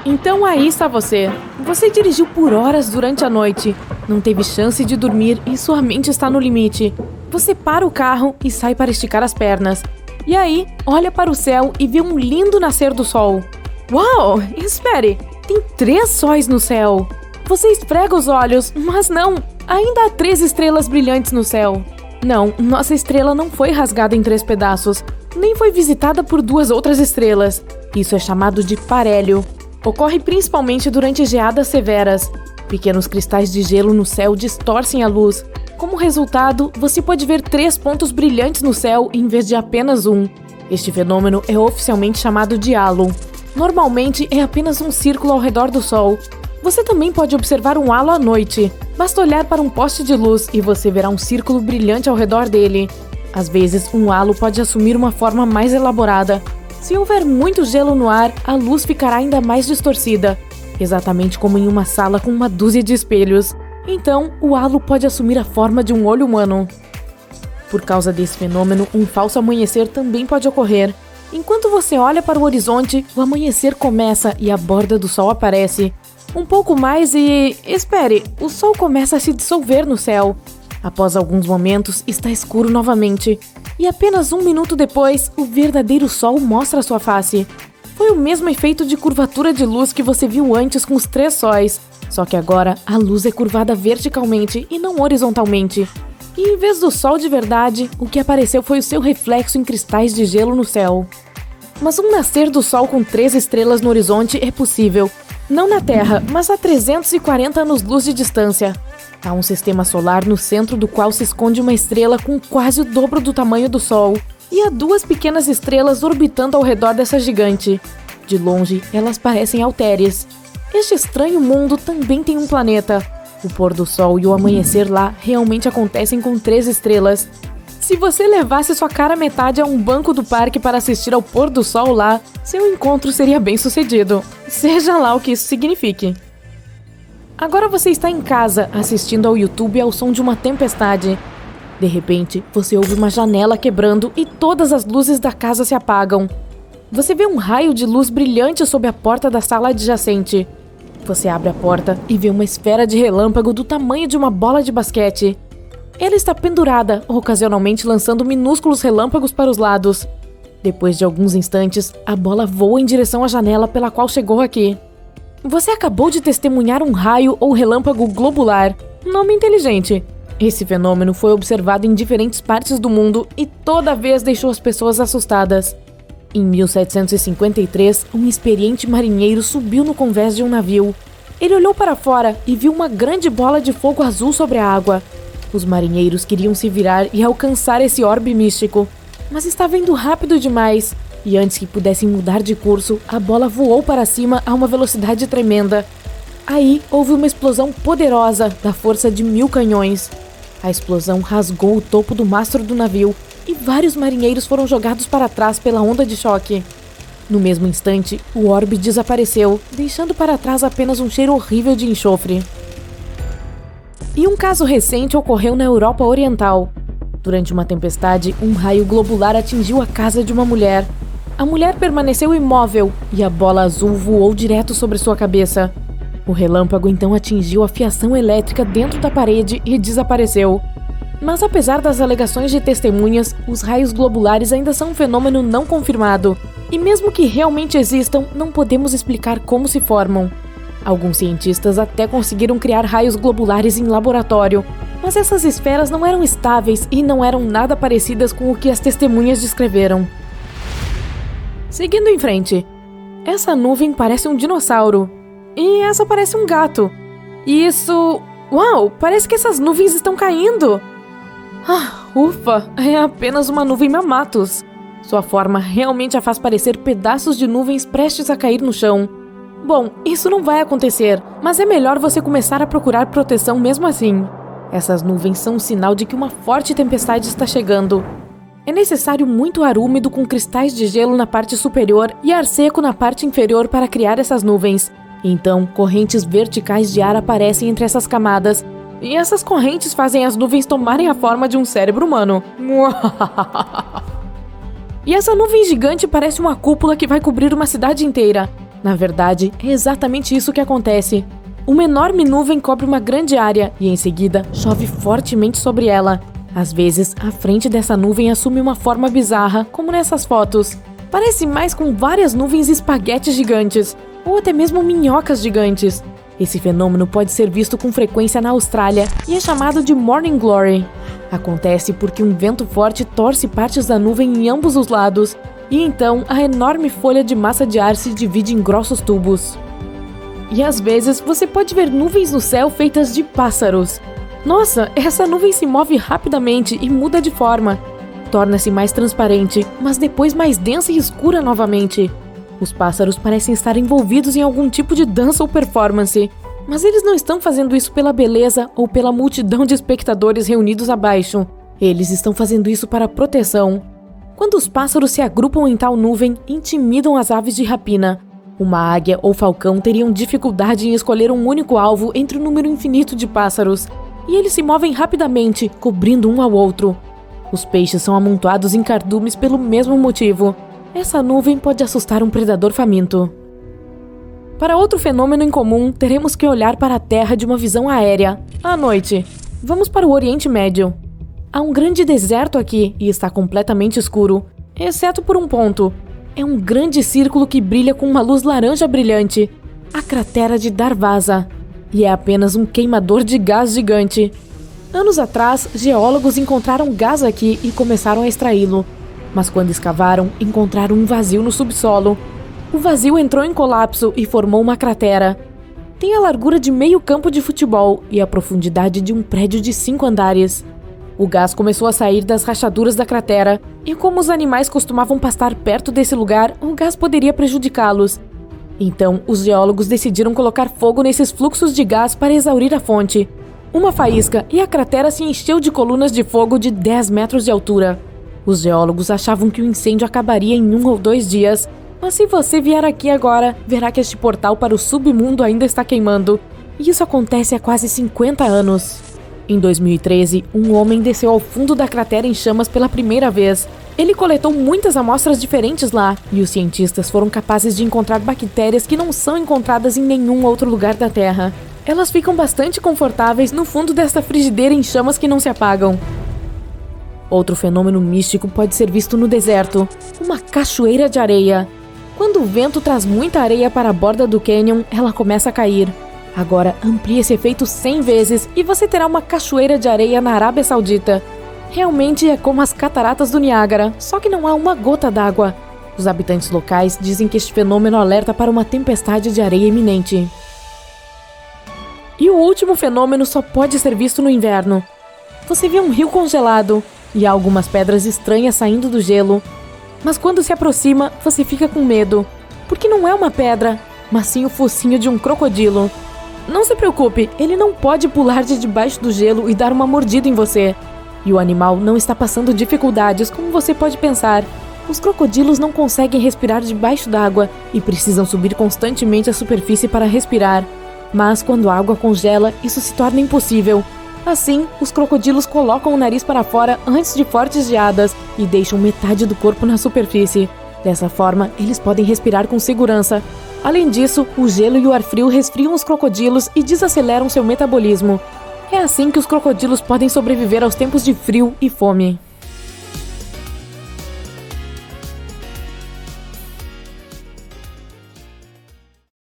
Então aí está você. Você dirigiu por horas durante a noite, não teve chance de dormir e sua mente está no limite. Você para o carro e sai para esticar as pernas. E aí, olha para o céu e vê um lindo nascer do sol. Uau! Espere! Tem 3 sóis no céu. Você esfrega os olhos, mas não! Ainda há 3 estrelas brilhantes no céu. Não, nossa estrela não foi rasgada em 3 pedaços, nem foi visitada por 2 outras estrelas. Isso é chamado de parélio. Ocorre principalmente durante geadas severas. Pequenos cristais de gelo no céu distorcem a luz. Como resultado, você pode ver 3 pontos brilhantes no céu em vez de apenas um. Este fenômeno é oficialmente chamado de halo. Normalmente é apenas um círculo ao redor do Sol. Você também pode observar um halo à noite. Basta olhar para um poste de luz e você verá um círculo brilhante ao redor dele. Às vezes, um halo pode assumir uma forma mais elaborada. Se houver muito gelo no ar, a luz ficará ainda mais distorcida, exatamente como em uma sala com uma dúzia de espelhos. Então, o halo pode assumir a forma de um olho humano. Por causa desse fenômeno, um falso amanhecer também pode ocorrer. Enquanto você olha para o horizonte, o amanhecer começa e a borda do sol aparece. Um pouco mais e... espere, o sol começa a se dissolver no céu. Após alguns momentos, está escuro novamente. E apenas 1 minuto depois, o verdadeiro sol mostra sua face. Foi o mesmo efeito de curvatura de luz que você viu antes com os 3 sóis. Só que agora, a luz é curvada verticalmente e não horizontalmente. E em vez do sol de verdade, o que apareceu foi o seu reflexo em cristais de gelo no céu. Mas um nascer do sol com 3 estrelas no horizonte é possível. Não na Terra, mas a 340 anos-luz de distância. Há um sistema solar no centro do qual se esconde uma estrela com quase o dobro do tamanho do Sol. E há 2 pequenas estrelas orbitando ao redor dessa gigante. De longe, elas parecem halteres. Este estranho mundo também tem um planeta. O pôr do sol e o amanhecer lá realmente acontecem com 3 estrelas. Se você levasse sua cara metade a um banco do parque para assistir ao pôr do sol lá, seu encontro seria bem sucedido. Seja lá o que isso signifique. Agora você está em casa, assistindo ao YouTube ao som de uma tempestade. De repente, você ouve uma janela quebrando e todas as luzes da casa se apagam. Você vê um raio de luz brilhante sob a porta da sala adjacente. Você abre a porta e vê uma esfera de relâmpago do tamanho de uma bola de basquete. Ela está pendurada, ocasionalmente lançando minúsculos relâmpagos para os lados. Depois de alguns instantes, a bola voa em direção à janela pela qual chegou aqui. Você acabou de testemunhar um raio ou relâmpago globular. Nome inteligente. Esse fenômeno foi observado em diferentes partes do mundo e toda vez deixou as pessoas assustadas. Em 1753, um experiente marinheiro subiu no convés de um navio. Ele olhou para fora e viu uma grande bola de fogo azul sobre a água. Os marinheiros queriam se virar e alcançar esse orbe místico, mas estava indo rápido demais. E antes que pudessem mudar de curso, a bola voou para cima a uma velocidade tremenda. Aí, houve uma explosão poderosa da força de 1000 canhões. A explosão rasgou o topo do mastro do navio e vários marinheiros foram jogados para trás pela onda de choque. No mesmo instante, o orbe desapareceu, deixando para trás apenas um cheiro horrível de enxofre. E um caso recente ocorreu na Europa Oriental. Durante uma tempestade, um raio globular atingiu a casa de uma mulher. A mulher permaneceu imóvel e a bola azul voou direto sobre sua cabeça. O relâmpago então atingiu a fiação elétrica dentro da parede e desapareceu. Mas apesar das alegações de testemunhas, os raios globulares ainda são um fenômeno não confirmado. E mesmo que realmente existam, não podemos explicar como se formam. Alguns cientistas até conseguiram criar raios globulares em laboratório, mas essas esferas não eram estáveis e não eram nada parecidas com o que as testemunhas descreveram. Seguindo em frente, essa nuvem parece um dinossauro. E essa parece um gato. E isso... Uau, parece que essas nuvens estão caindo. Ufa, é apenas uma nuvem mamatus. Sua forma realmente a faz parecer pedaços de nuvens prestes a cair no chão. Bom, isso não vai acontecer, mas é melhor você começar a procurar proteção mesmo assim. Essas nuvens são um sinal de que uma forte tempestade está chegando. É necessário muito ar úmido com cristais de gelo na parte superior e ar seco na parte inferior para criar essas nuvens. Então, correntes verticais de ar aparecem entre essas camadas, e essas correntes fazem as nuvens tomarem a forma de um cérebro humano. E essa nuvem gigante parece uma cúpula que vai cobrir uma cidade inteira. Na verdade, é exatamente isso que acontece. Uma enorme nuvem cobre uma grande área e, em seguida, chove fortemente sobre ela. Às vezes, a frente dessa nuvem assume uma forma bizarra, como nessas fotos. Parece mais com várias nuvens espaguetes gigantes, ou até mesmo minhocas gigantes. Esse fenômeno pode ser visto com frequência na Austrália e é chamado de Morning Glory. Acontece porque um vento forte torce partes da nuvem em ambos os lados, e então a enorme folha de massa de ar se divide em grossos tubos. E às vezes você pode ver nuvens no céu feitas de pássaros. Nossa, essa nuvem se move rapidamente e muda de forma. Torna-se mais transparente, mas depois mais densa e escura novamente. Os pássaros parecem estar envolvidos em algum tipo de dança ou performance, mas eles não estão fazendo isso pela beleza ou pela multidão de espectadores reunidos abaixo. Eles estão fazendo isso para proteção. Quando os pássaros se agrupam em tal nuvem, intimidam as aves de rapina. Uma águia ou falcão teriam dificuldade em escolher um único alvo entre um número infinito de pássaros, e eles se movem rapidamente, cobrindo um ao outro. Os peixes são amontoados em cardumes pelo mesmo motivo. Essa nuvem pode assustar um predador faminto. Para outro fenômeno incomum, teremos que olhar para a Terra de uma visão aérea, à noite. Vamos para o Oriente Médio. Há um grande deserto aqui e está completamente escuro, exceto por um ponto. É um grande círculo que brilha com uma luz laranja brilhante, a cratera de Darvaza, e é apenas um queimador de gás gigante. Anos atrás, geólogos encontraram gás aqui e começaram a extraí-lo, mas quando escavaram, encontraram um vazio no subsolo. O vazio entrou em colapso e formou uma cratera. Tem a largura de meio campo de futebol e a profundidade de um prédio de 5 andares. O gás começou a sair das rachaduras da cratera, e como os animais costumavam pastar perto desse lugar, o gás poderia prejudicá-los. Então, os geólogos decidiram colocar fogo nesses fluxos de gás para exaurir a fonte. Uma faísca e a cratera se encheu de colunas de fogo de 10 metros de altura. Os geólogos achavam que o incêndio acabaria em 1 ou 2 dias, mas se você vier aqui agora, verá que este portal para o submundo ainda está queimando. E isso acontece há quase 50 anos. Em 2013, um homem desceu ao fundo da cratera em chamas pela primeira vez. Ele coletou muitas amostras diferentes lá, e os cientistas foram capazes de encontrar bactérias que não são encontradas em nenhum outro lugar da Terra. Elas ficam bastante confortáveis no fundo desta frigideira em chamas que não se apagam. Outro fenômeno místico pode ser visto no deserto, uma cachoeira de areia. Quando o vento traz muita areia para a borda do cânion, ela começa a cair. Agora amplie esse efeito 100 vezes e você terá uma cachoeira de areia na Arábia Saudita. Realmente é como as cataratas do Niágara, só que não há uma gota d'água. Os habitantes locais dizem que este fenômeno alerta para uma tempestade de areia iminente. E o último fenômeno só pode ser visto no inverno. Você vê um rio congelado e há algumas pedras estranhas saindo do gelo. Mas quando se aproxima, você fica com medo, porque não é uma pedra, mas sim o focinho de um crocodilo. Não se preocupe, ele não pode pular de debaixo do gelo e dar uma mordida em você. E o animal não está passando dificuldades, como você pode pensar. Os crocodilos não conseguem respirar debaixo d'água e precisam subir constantemente à superfície para respirar. Mas quando a água congela, isso se torna impossível. Assim, os crocodilos colocam o nariz para fora antes de fortes geadas e deixam metade do corpo na superfície. Dessa forma, eles podem respirar com segurança. Além disso, o gelo e o ar frio resfriam os crocodilos e desaceleram seu metabolismo. É assim que os crocodilos podem sobreviver aos tempos de frio e fome.